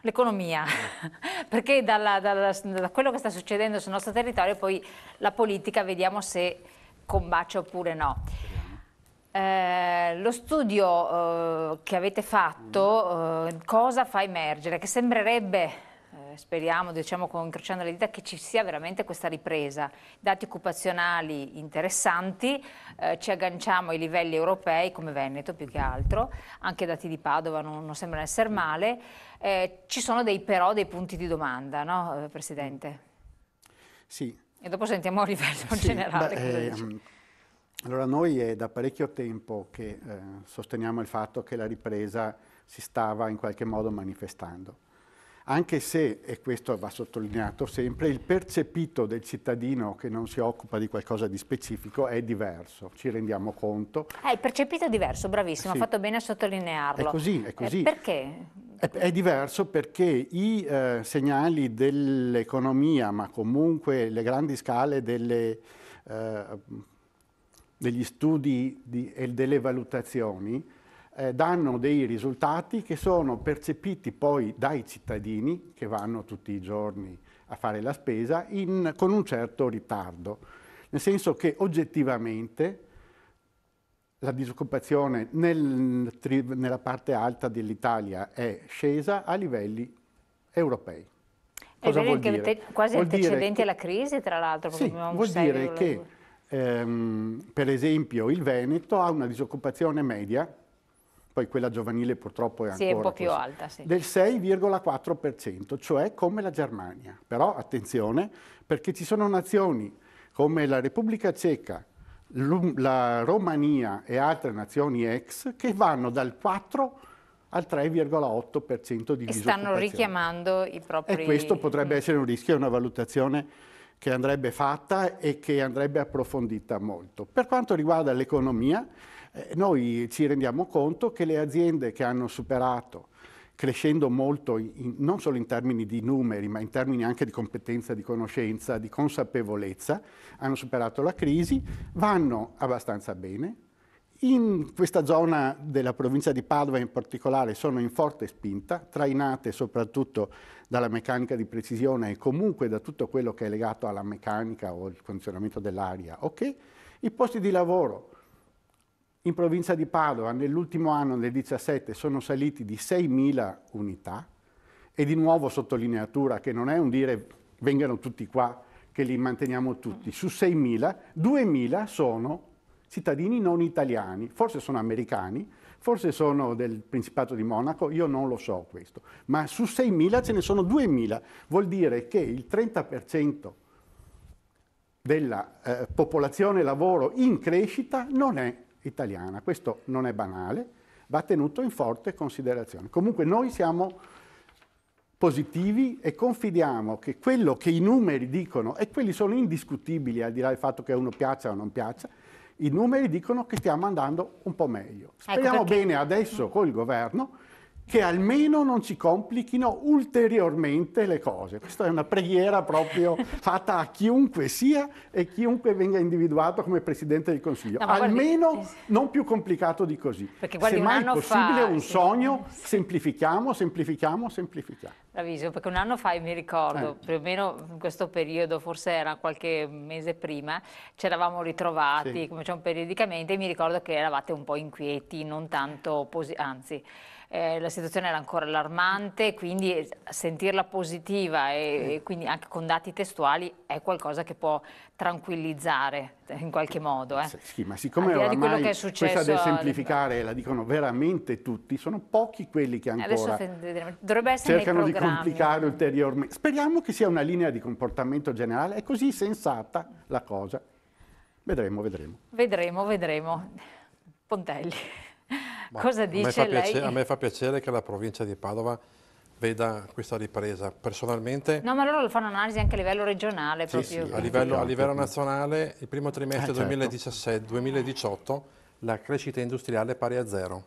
L'economia, perché da quello che sta succedendo sul nostro territorio poi la politica vediamo se combacia oppure no. Lo studio che avete fatto cosa fa emergere? Che sembrerebbe, speriamo, diciamo incrociando le dita, che ci sia veramente questa ripresa. Dati occupazionali interessanti, ci agganciamo ai livelli europei come Veneto più che altro, anche dati di Padova non sembrano essere male. Ci sono però dei punti di domanda, no Presidente? Sì. E dopo sentiamo a livello generale. Allora noi è da parecchio tempo che sosteniamo il fatto che la ripresa si stava in qualche modo manifestando, anche se, e questo va sottolineato sempre, il percepito del cittadino che non si occupa di qualcosa di specifico è diverso, ci rendiamo conto. Il percepito è diverso, bravissimo, sì. Ha fatto bene a sottolinearlo. È così, è così. Perché? È diverso perché i segnali dell'economia, ma comunque le grandi scale degli studi e delle valutazioni danno dei risultati che sono percepiti poi dai cittadini che vanno tutti i giorni a fare la spesa con un certo ritardo, nel senso che oggettivamente la disoccupazione nella parte alta dell'Italia è scesa a livelli europei. Cosa vuol dire? Quasi antecedenti alla crisi, tra l'altro. Sì, vuol dire che per esempio il Veneto ha una disoccupazione media, poi quella giovanile purtroppo è ancora un po' più alta, sì. Del 6,4%, cioè come la Germania. Però attenzione, perché ci sono nazioni come la Repubblica Ceca, la Romania e altre nazioni ex che vanno dal 4 al 3,8% di disoccupazione. E stanno richiamando i propri... E questo potrebbe essere un rischio, una valutazione che andrebbe fatta e che andrebbe approfondita molto. Per quanto riguarda l'economia, noi ci rendiamo conto che le aziende che hanno superato, crescendo molto non solo in termini di numeri, ma in termini anche di competenza, di conoscenza, di consapevolezza, hanno superato la crisi, vanno abbastanza bene. In questa zona della provincia di Padova in particolare sono in forte spinta, trainate soprattutto dalla meccanica di precisione e comunque da tutto quello che è legato alla meccanica o al funzionamento dell'aria. Ok? I posti di lavoro in provincia di Padova nell'ultimo anno, nel 2017, sono saliti di 6.000 unità e di nuovo sottolineatura che non è un dire vengano tutti qua che li manteniamo tutti. Su 6.000, 2.000 sono cittadini non italiani, forse sono americani, forse sono del Principato di Monaco, io non lo so questo, ma su 6.000 ce ne sono 2.000, vuol dire che il 30% della popolazione lavoro in crescita non è italiana. Questo non è banale, va tenuto in forte considerazione. Comunque noi siamo positivi e confidiamo che quello che i numeri dicono, e quelli sono indiscutibili al di là del fatto che a uno piaccia o non piaccia, i numeri dicono che stiamo andando un po' meglio. Speriamo bene adesso col governo che almeno non ci complichino ulteriormente le cose. Questa è una preghiera proprio fatta a chiunque sia e chiunque venga individuato come Presidente del Consiglio. No, almeno non più complicato di così. Se mai possibile un sogno, semplifichiamo, semplifichiamo, semplifichiamo. Bravissimo, perché un anno fa, mi ricordo, più o meno in questo periodo, forse era qualche mese prima, ci eravamo ritrovati, come diciamo, periodicamente, e mi ricordo che eravate un po' inquieti, non tanto anzi, la situazione era ancora allarmante, quindi sentirla positiva e quindi anche con dati testuali è qualcosa che può tranquillizzare in qualche modo. Sì, ma siccome oramai questa del semplificare la dicono veramente tutti, sono pochi quelli che ancora cercano di complicare ulteriormente. Speriamo che sia una linea di comportamento generale, è così sensata la cosa. Vedremo, vedremo. Vedremo. Pontelli. Cosa dice lei? A me fa piacere che la provincia di Padova veda questa ripresa. Personalmente... No, ma loro lo fanno un'analisi anche a livello regionale. Sì, proprio. Sì, a livello nazionale, il primo trimestre 2017-2018, la crescita industriale è pari a 0.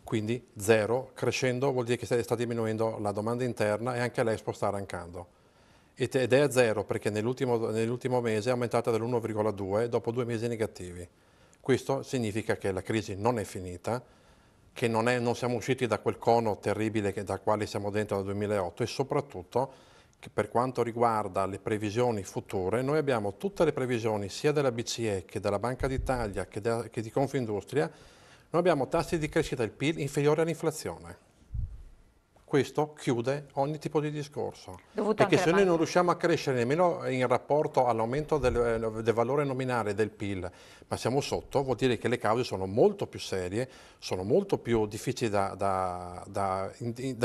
Quindi 0, crescendo vuol dire che sta diminuendo la domanda interna e anche l'Expo sta arrancando. Ed è a 0 perché nell'ultimo mese è aumentata dell'1,2 dopo 2 mesi negativi. Questo significa che la crisi non è finita, che non siamo usciti da quel cono terribile da quale siamo dentro dal 2008 e soprattutto che per quanto riguarda le previsioni future, noi abbiamo tutte le previsioni sia della BCE che della Banca d'Italia che di Confindustria, noi abbiamo tassi di crescita del PIL inferiori all'inflazione. Questo chiude ogni tipo di discorso, perché se noi non riusciamo a crescere nemmeno in rapporto all'aumento del valore nominale del PIL, ma siamo sotto, vuol dire che le cause sono molto più serie, sono molto più difficili da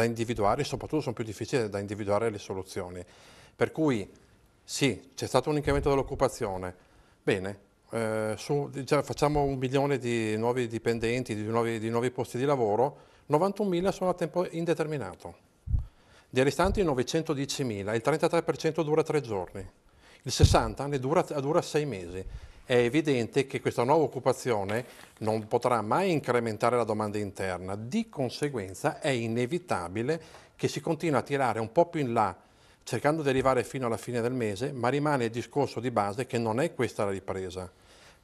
individuare e soprattutto sono più difficili da individuare le soluzioni. Per cui sì, c'è stato un incremento dell'occupazione, bene, facciamo 1 milione di nuovi dipendenti, di nuovi posti di lavoro, 91.000 sono a tempo indeterminato, dei restanti 910.000, il 33% dura 3 giorni, il 60% dura 6 mesi. È evidente che questa nuova occupazione non potrà mai incrementare la domanda interna, di conseguenza è inevitabile che si continui a tirare un po' più in là, cercando di arrivare fino alla fine del mese, ma rimane il discorso di base che non è questa la ripresa.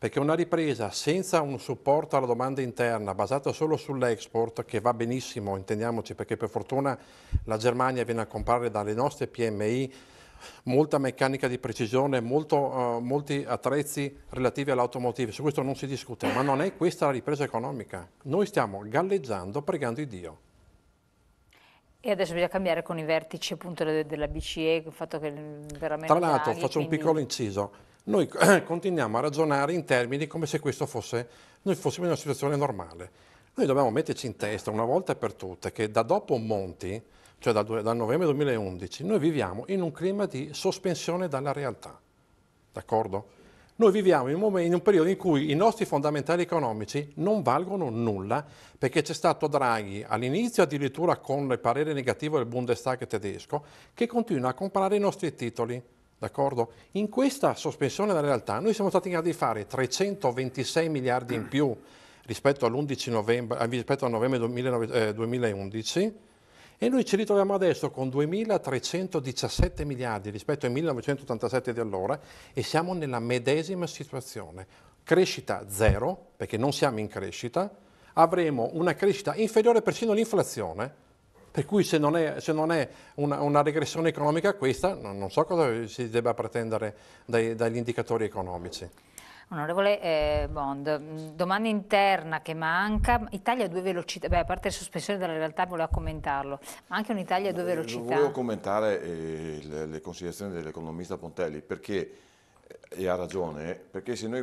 Perché una ripresa senza un supporto alla domanda interna basata solo sull'export, che va benissimo, intendiamoci, perché per fortuna la Germania viene a comprare dalle nostre PMI molta meccanica di precisione, molti attrezzi relativi all'automotive, su questo non si discute, ma non è questa la ripresa economica. Noi stiamo galleggiando pregando il Dio. E adesso bisogna cambiare con i vertici appunto della BCE, il fatto che veramente... Tra l'altro faccio un piccolo inciso. Noi continuiamo a ragionare in termini come se noi fossimo in una situazione normale. Noi dobbiamo metterci in testa una volta per tutte che da dopo Monti, cioè dal novembre 2011, noi viviamo in un clima di sospensione dalla realtà. D'accordo? Noi viviamo in un periodo in cui i nostri fondamentali economici non valgono nulla perché c'è stato Draghi all'inizio addirittura con il parere negativo del Bundestag tedesco che continua a comprare i nostri titoli. D'accordo? In questa sospensione della realtà noi siamo stati in grado di fare 326 miliardi in più rispetto all'11 novembre, rispetto al novembre 2011 e noi ci ritroviamo adesso con 2.317 miliardi rispetto ai 1987 di allora e siamo nella medesima situazione. Crescita zero, perché non siamo in crescita, avremo una crescita inferiore persino all'inflazione. Per cui se non è una regressione economica questa, non so cosa si debba pretendere dagli indicatori economici. Onorevole Bond, domanda interna che manca, Italia a 2 velocità, beh, a parte la sospensione della realtà voleva commentarlo, ma anche un'Italia a 2 velocità. Volevo commentare le considerazioni dell'economista Pontelli, perché, e ha ragione, perché se noi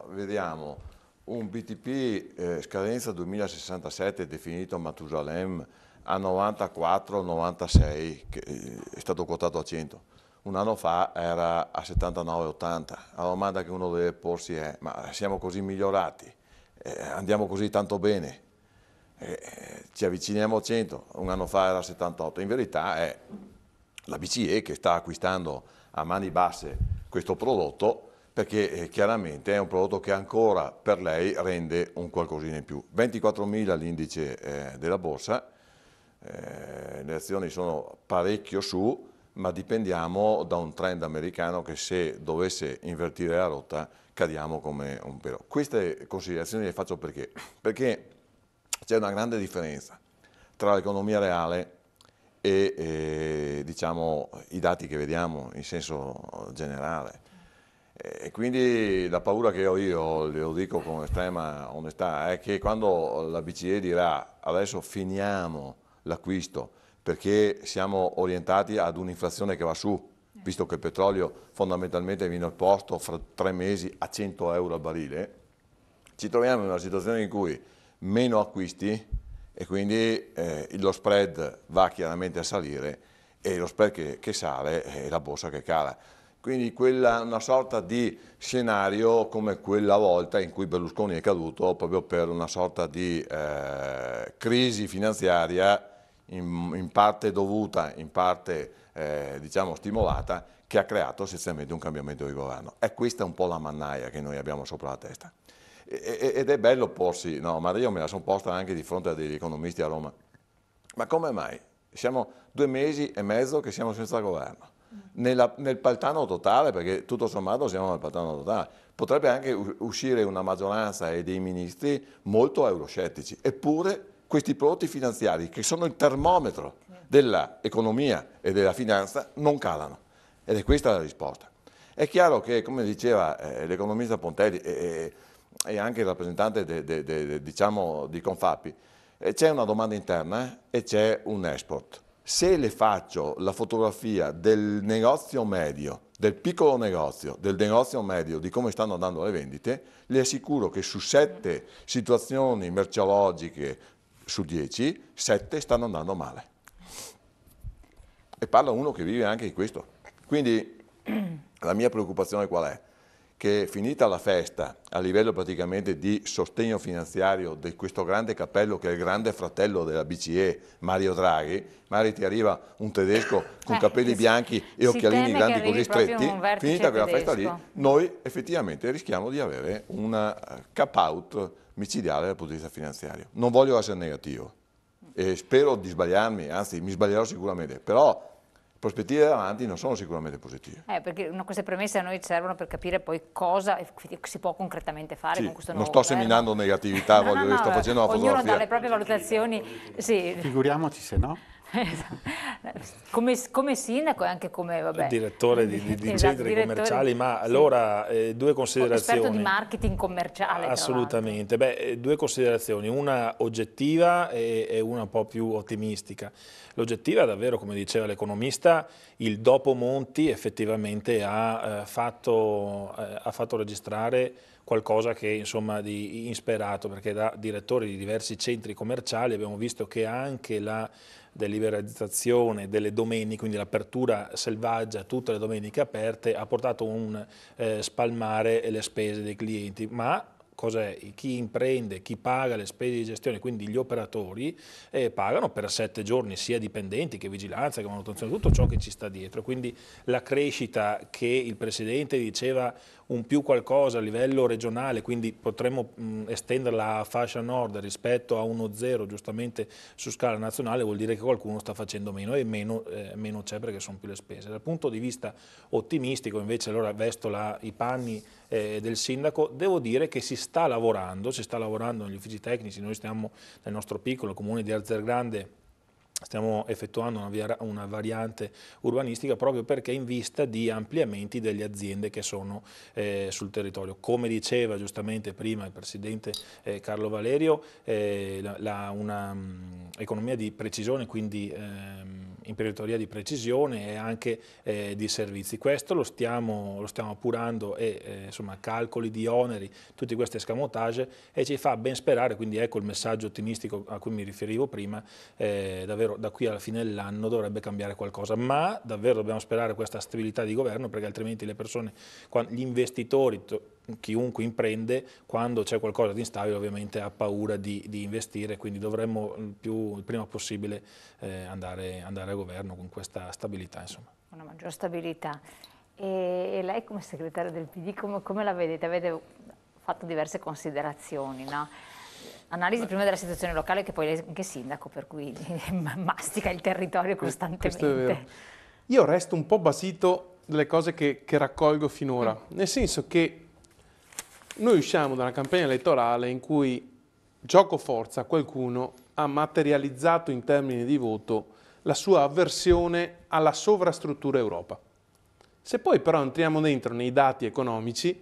vediamo un BTP scadenza 2067 definito Matusalem, a 94-96, che è stato quotato a 100. Un anno fa era a 79-80. La domanda che uno deve porsi è: ma siamo così migliorati? Andiamo così tanto bene? Ci avviciniamo a 100, un anno fa era a 78. In verità è la BCE che sta acquistando a mani basse questo prodotto perché chiaramente è un prodotto che ancora per lei rende un qualcosina in più. 24.000 l'indice della borsa. Le azioni sono parecchio su, ma dipendiamo da un trend americano che se dovesse invertire la rotta cadiamo come un pero. Queste considerazioni le faccio perché c'è una grande differenza tra l'economia reale e diciamo, i dati che vediamo in senso generale. E quindi la paura che ho io, lo dico con estrema onestà, è che quando la BCE dirà adesso finiamo l'acquisto perché siamo orientati ad un'inflazione che va su, visto che il petrolio fondamentalmente viene posto fra 3 mesi a 100 euro al barile, ci troviamo in una situazione in cui meno acquisti e quindi lo spread va chiaramente a salire e lo spread che sale è la borsa che cala. Quindi una sorta di scenario come quella volta in cui Berlusconi è caduto proprio per una sorta di crisi finanziaria in parte dovuta, in parte diciamo stimolata, che ha creato essenzialmente un cambiamento di governo. E questa è un po' la mannaia che noi abbiamo sopra la testa. Ed è bello porsi, no, ma io me la sono posta anche di fronte a degli economisti a Roma. Ma come mai? Siamo 2 mesi e mezzo che siamo senza governo. nel paltano totale, perché tutto sommato siamo nel paltano totale. Potrebbe anche uscire una maggioranza e dei ministri molto euroscettici, eppure questi prodotti finanziari, che sono il termometro dell'economia e della finanza, non calano. Ed è questa la risposta. È chiaro che, come diceva l'economista Pontelli e anche il rappresentante diciamo, di Confapi, c'è una domanda interna e c'è un export. Se le faccio la fotografia del negozio medio, del piccolo negozio, del negozio medio, di come stanno andando le vendite, le assicuro che su 7 situazioni merceologiche su 10, 7 stanno andando male. E parla uno che vive anche di questo. Quindi la mia preoccupazione qual è? Che finita la festa a livello praticamente di sostegno finanziario di questo grande cappello che è il grande fratello della BCE, Mario Draghi, magari ti arriva un tedesco con capelli bianchi e occhialini grandi così stretti, finita quella festa lì, noi effettivamente rischiamo di avere un cap-out micidiale dal punto di vista finanziario. Non voglio essere negativo e spero di sbagliarmi, anzi mi sbaglierò sicuramente, però le prospettive davanti non sono sicuramente positive. Perché queste premesse a noi servono per capire poi cosa si può concretamente fare con questo nuovo governo. Non sto seminando negatività, sto facendo una fotografia. Ognuno dà le proprie valutazioni. Sì. Figuriamoci se no. Come sindaco e anche come direttore di centri commerciali, ma allora due considerazioni. Esperto di marketing commerciale. Assolutamente, due considerazioni, una oggettiva e una un po' più ottimistica. L'oggettiva davvero, come diceva l'economista, il dopo Monti effettivamente ha fatto registrare qualcosa che insomma di insperato, perché da direttori di diversi centri commerciali abbiamo visto che anche la deliberalizzazione delle domeniche, quindi l'apertura selvaggia, tutte le domeniche aperte, ha portato un spalmare le spese dei clienti, ma cos'è? Chi imprende, chi paga le spese di gestione, quindi gli operatori, pagano per 7 giorni sia dipendenti che vigilanza, che manutenzione, tutto ciò che ci sta dietro. Quindi la crescita che il Presidente diceva un più qualcosa a livello regionale, quindi potremmo estenderla a fascia nord rispetto a 1,0 giustamente su scala nazionale, vuol dire che qualcuno sta facendo meno e meno c'è perché sono più le spese. Dal punto di vista ottimistico invece, allora vesto i panni del sindaco, devo dire che si sta lavorando negli uffici tecnici. Noi stiamo nel nostro piccolo comune di Alzergrande, stiamo effettuando una variante urbanistica proprio perché in vista di ampliamenti delle aziende che sono sul territorio. Come diceva giustamente prima il Presidente Carlo Valerio, una economia di precisione, quindi imprenditoria di precisione e anche di servizi. Questo lo stiamo appurando e insomma calcoli di oneri, tutti questi escamotage, e ci fa ben sperare, quindi ecco il messaggio ottimistico a cui mi riferivo prima, davvero da qui alla fine dell'anno dovrebbe cambiare qualcosa, ma davvero dobbiamo sperare questa stabilità di governo, perché altrimenti le persone, gli investitori, chiunque imprende, quando c'è qualcosa di instabile ovviamente ha paura di investire, quindi dovremmo il prima possibile andare a governo con questa stabilità, insomma. Una maggior stabilità. E lei come segretario del PD come la vedete? Avete fatto diverse considerazioni, no? Analisi prima della situazione locale, che poi lei è anche sindaco, per cui mastica il territorio costantemente. Questo è vero. Io resto un po' basito delle cose che raccolgo finora, nel senso che noi usciamo da una campagna elettorale in cui gioco forza qualcuno ha materializzato in termini di voto la sua avversione alla sovrastruttura Europa. Se poi però entriamo dentro nei dati economici,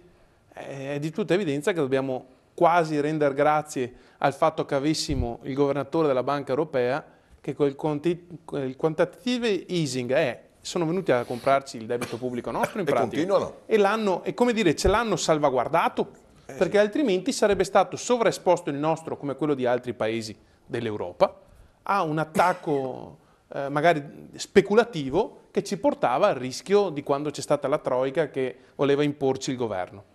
è di tutta evidenza che dobbiamo quasi rendere grazie al fatto che avessimo il governatore della Banca Europea, che quel quantitative easing sono venuti a comprarci il debito pubblico nostro in pratica. E come dire, ce l'hanno salvaguardato, perché altrimenti sarebbe stato sovraesposto il nostro, come quello di altri paesi dell'Europa, a un attacco magari speculativo che ci portava al rischio di quando c'è stata la Troica che voleva imporci il governo.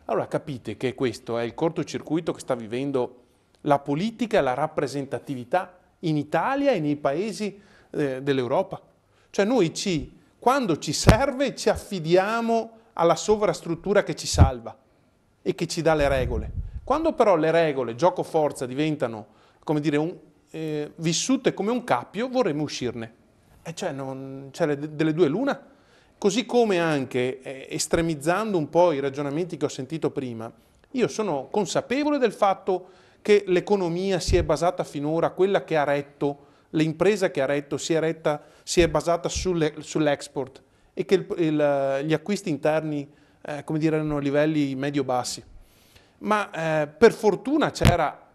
Allora capite che questo è il cortocircuito che sta vivendo la politica e la rappresentatività in Italia e nei paesi dell'Europa. Cioè noi quando ci serve ci affidiamo alla sovrastruttura che ci salva e che ci dà le regole. Quando però le regole, gioco forza, diventano, come dire, vissute come un cappio, vorremmo uscirne. Cioè delle due l'una. così come anche, estremizzando un po' i ragionamenti che ho sentito prima, io sono consapevole del fatto che l'economia si è basata finora, quella che ha retto, l'impresa che ha retto si è basata sull'export e che gli acquisti interni come dire, erano a livelli medio-bassi. Ma per fortuna c'era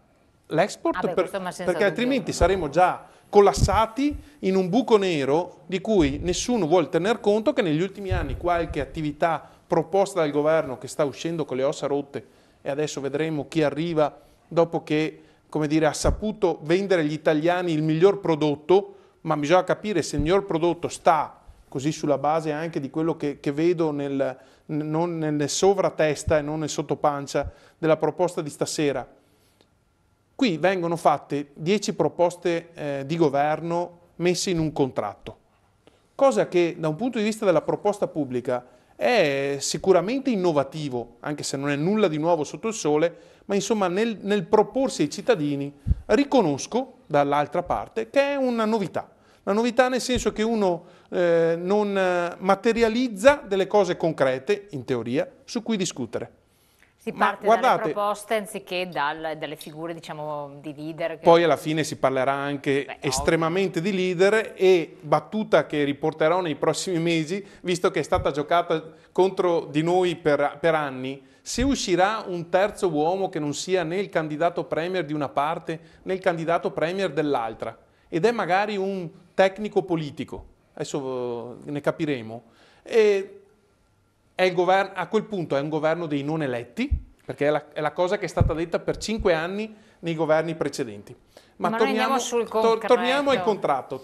l'export, perché altrimenti saremmo già collassati in un buco nero di cui nessuno vuole tener conto, che negli ultimi anni qualche attività proposta dal governo che sta uscendo con le ossa rotte, e adesso vedremo chi arriva dopo che, come dire, ha saputo vendere agli italiani il miglior prodotto, ma bisogna capire se il miglior prodotto sta così sulla base anche di quello che vedo non nel sovratesta e non nel sottopancia della proposta di stasera. Qui vengono fatte 10 proposte di governo messe in un contratto, cosa che da un punto di vista della proposta pubblica è sicuramente innovativo, anche se non è nulla di nuovo sotto il sole, ma insomma nel proporsi ai cittadini riconosco dall'altra parte che è una novità. Una novità nel senso che uno non materializza delle cose concrete, in teoria, su cui discutere. Si parte dalle proposte anziché dalle figure, diciamo, di leader. Poi alla fine si parlerà anche estremamente di leader, e battuta che riporterò nei prossimi mesi, visto che è stata giocata contro di noi per anni, se uscirà un terzo uomo che non sia né il candidato premier di una parte né il candidato premier dell'altra, ed è magari un tecnico politico, adesso ne capiremo, e a quel punto è un governo dei non eletti, perché è la cosa che è stata detta per 5 anni nei governi precedenti. Ma torniamo al contratto.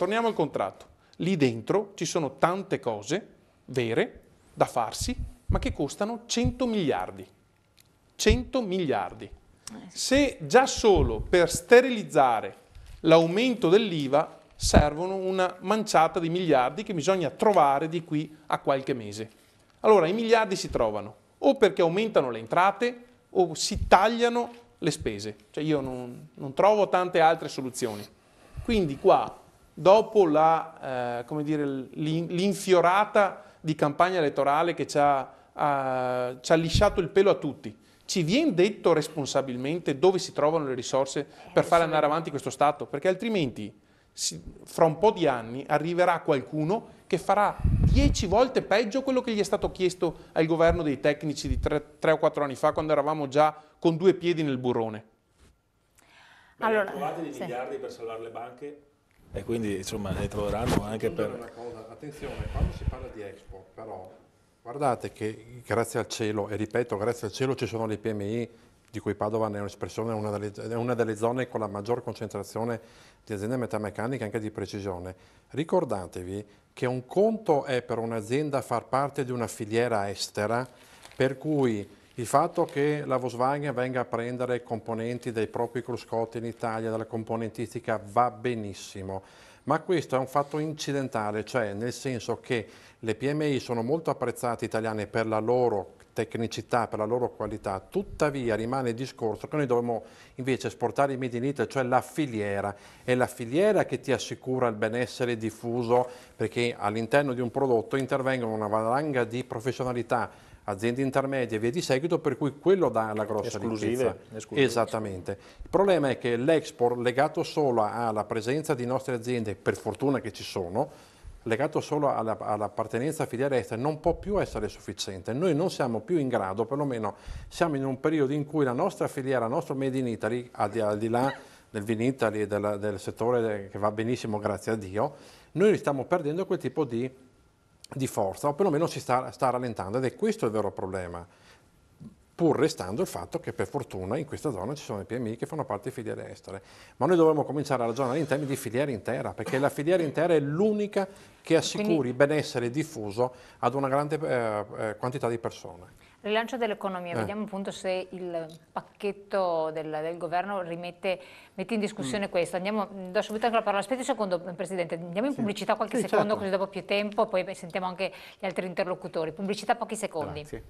Lì dentro ci sono tante cose vere da farsi, ma che costano 100 miliardi. 100 miliardi. Se già solo per sterilizzare l'aumento dell'IVA servono una manciata di miliardi che bisogna trovare di qui a qualche mese. Allora i miliardi si trovano o perché aumentano le entrate o si tagliano le spese. Cioè io non trovo tante altre soluzioni. Quindi qua, dopo l'infiorata di campagna elettorale che ci ha lisciato il pelo a tutti, ci viene detto responsabilmente dove si trovano le risorse per fare andare avanti questo Stato? Perché altrimenti fra un po' di anni arriverà qualcuno che farà 10 volte peggio quello che gli è stato chiesto al governo dei tecnici di 3 o 4 anni fa, quando eravamo già con 2 piedi nel burrone. Allora, trovate dei miliardi per salvare le banche e quindi insomma ne troveranno anche per... Una cosa, attenzione, quando si parla di export però guardate che grazie al cielo, e ripeto grazie al cielo ci sono le PMI, di cui Padova ne è un'espressione, è una delle zone con la maggior concentrazione di aziende metalmeccaniche anche di precisione. Ricordatevi che un conto è per un'azienda far parte di una filiera estera, per cui il fatto che la Volkswagen venga a prendere componenti dei propri cruscotti in Italia, dalla componentistica, va benissimo, ma questo è un fatto incidentale, cioè nel senso che le PMI sono molto apprezzate italiane per la loro tecnicità, per la loro qualità, tuttavia rimane il discorso che noi dobbiamo invece esportare i made in Italy, cioè la filiera, è la filiera che ti assicura il benessere diffuso, perché all'interno di un prodotto intervengono una valanga di professionalità, aziende intermedie e via di seguito, per cui quello dà la grossa ricchezza. Esattamente. Il problema è che l'export legato solo alla presenza di nostre aziende, per fortuna che ci sono, legato solo all'appartenenza a filiera estera, non può più essere sufficiente. Noi non siamo più in grado, perlomeno siamo in un periodo in cui la nostra filiera, il nostro Made in Italy, al di là del Vinitaly e del settore che va benissimo grazie a Dio, noi stiamo perdendo quel tipo di forza, o perlomeno si sta rallentando, ed è questo il vero problema, pur restando il fatto che per fortuna in questa zona ci sono i PMI che fanno parte di filiere estere. Ma noi dovremmo cominciare a ragionare in termini di filiera intera, perché la filiera intera è l'unica che assicuri benessere diffuso ad una grande quantità di persone. Rilancio dell'economia, vediamo appunto se il pacchetto del governo mette in discussione questo. Do subito anche la parola, aspetti un secondo Presidente, andiamo in pubblicità qualche secondo, certo, così dopo più tempo, poi sentiamo anche gli altri interlocutori. Pubblicità pochi secondi. Grazie.